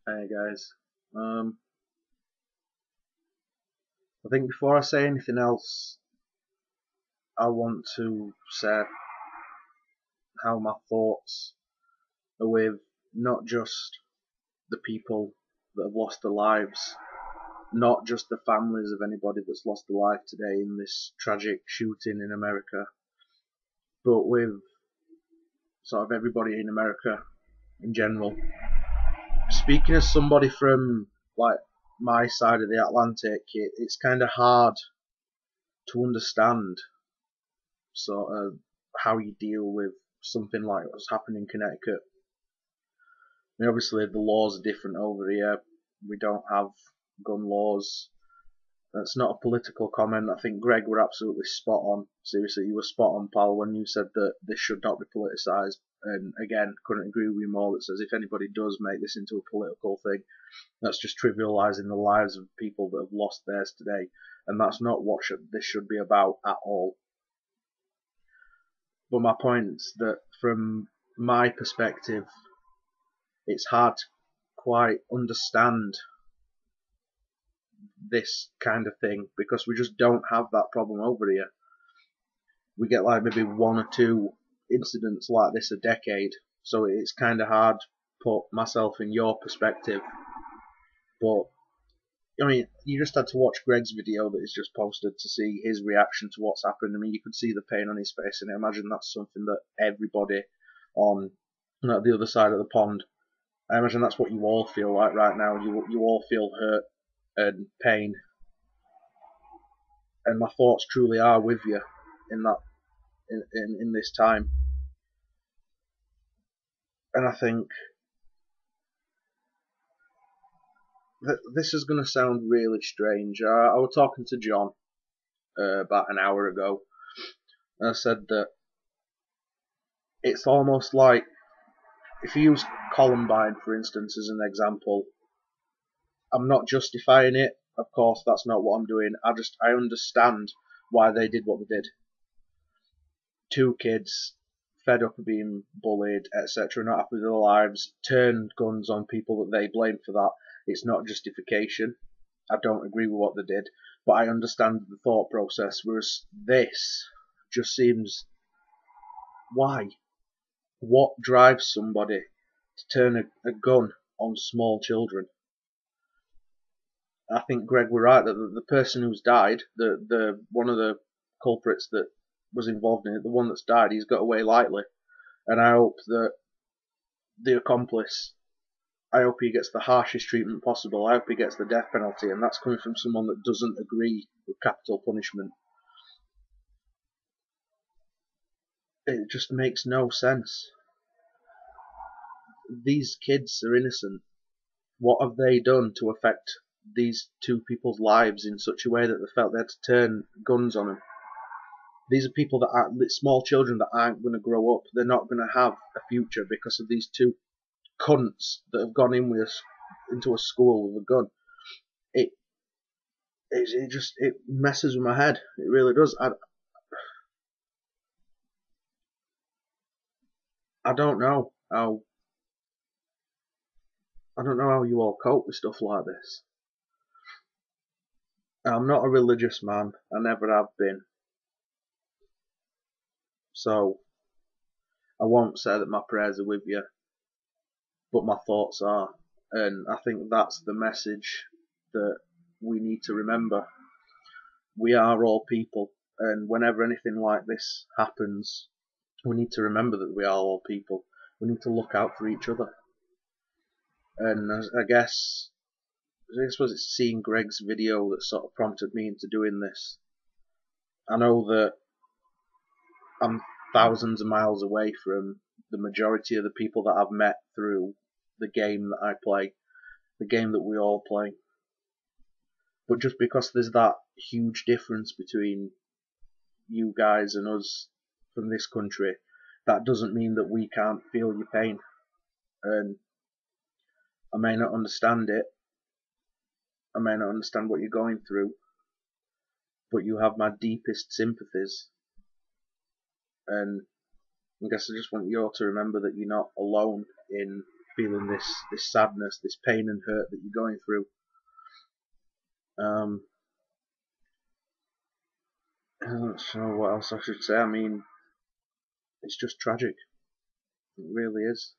Hey guys, I think before I say anything else, I want to say how my thoughts are with not just the people that have lost their lives, not just the families of anybody that's lost their life today in this tragic shooting in America, but with sort of everybody in America in general. Speaking as somebody from like my side of the Atlantic, it's kind of hard to understand sort of how you deal with something like what's happened in Connecticut. I mean, obviously the laws are different over here. We don't have gun laws. That's not a political comment. I think Greg were absolutely spot on. Seriously, you were spot on, pal, when you said that this should not be politicised. And again, couldn't agree with you more. That says if anybody does make this into a political thing, that's just trivialising the lives of people that have lost theirs today. And that's not what this should be about at all. But my point is that from my perspective, it's hard to quite understand this kind of thing because we just don't have that problem over here. We get like maybe one or two incidents like this a decade, so it's kind of hard to put myself in your perspective. But I mean, you just had to watch Greg's video that he's just posted to see his reaction to what's happened. I mean, you could see the pain on his face, and I imagine that's something that everybody on the other side of the pond, I imagine that's what you all feel like right now. You all feel hurt and pain, and my thoughts truly are with you in that in this time. And I think that this is going to sound really strange. I was talking to John about an hour ago, and I said that it's almost like if you use Columbine, for instance, as an example. I'm not justifying it. Of course, that's not what I'm doing. I understand why they did what they did. Two kids fed up of being bullied, etc., not happy with their lives, turned guns on people that they blame for that. It's not justification. I don't agree with what they did, but I understand the thought process. Whereas this just seems, why? What drives somebody to turn a gun on small children? I think Greg were right that the person who's died, the one of the culprits that was involved in it, the one that's died, he's got away lightly, and I hope that the accomplice, I hope he gets the harshest treatment possible. I hope he gets the death penalty, and that's coming from someone that doesn't agree with capital punishment. It just makes no sense. These kids are innocent. What have they done to affect these two people's lives in such a way that they felt they had to turn guns on them? These are people that are small children that aren't going to grow up. They're not going to have a future because of these two cunts that have gone in with us into a school with a gun. It messes with my head. It really does. I don't know how you all cope with stuff like this. I'm not a religious man. I never have been. So I won't say that my prayers are with you, but my thoughts are. And I think that's the message that we need to remember. We are all people, and whenever anything like this happens, we need to remember that we are all people. We need to look out for each other. And I guess it's seeing Greg's video that sort of prompted me into doing this. I know that I'm thousands of miles away from the majority of the people that I've met through the game that I play, the game that we all play. But just because there's that huge difference between you guys and us from this country, that doesn't mean that we can't feel your pain. And I may not understand it. I may not understand what you're going through, but you have my deepest sympathies. And I guess I just want you all to remember that you're not alone in feeling this sadness, this pain and hurt that you're going through. I don't know what else I should say. I mean, it's just tragic. It really is.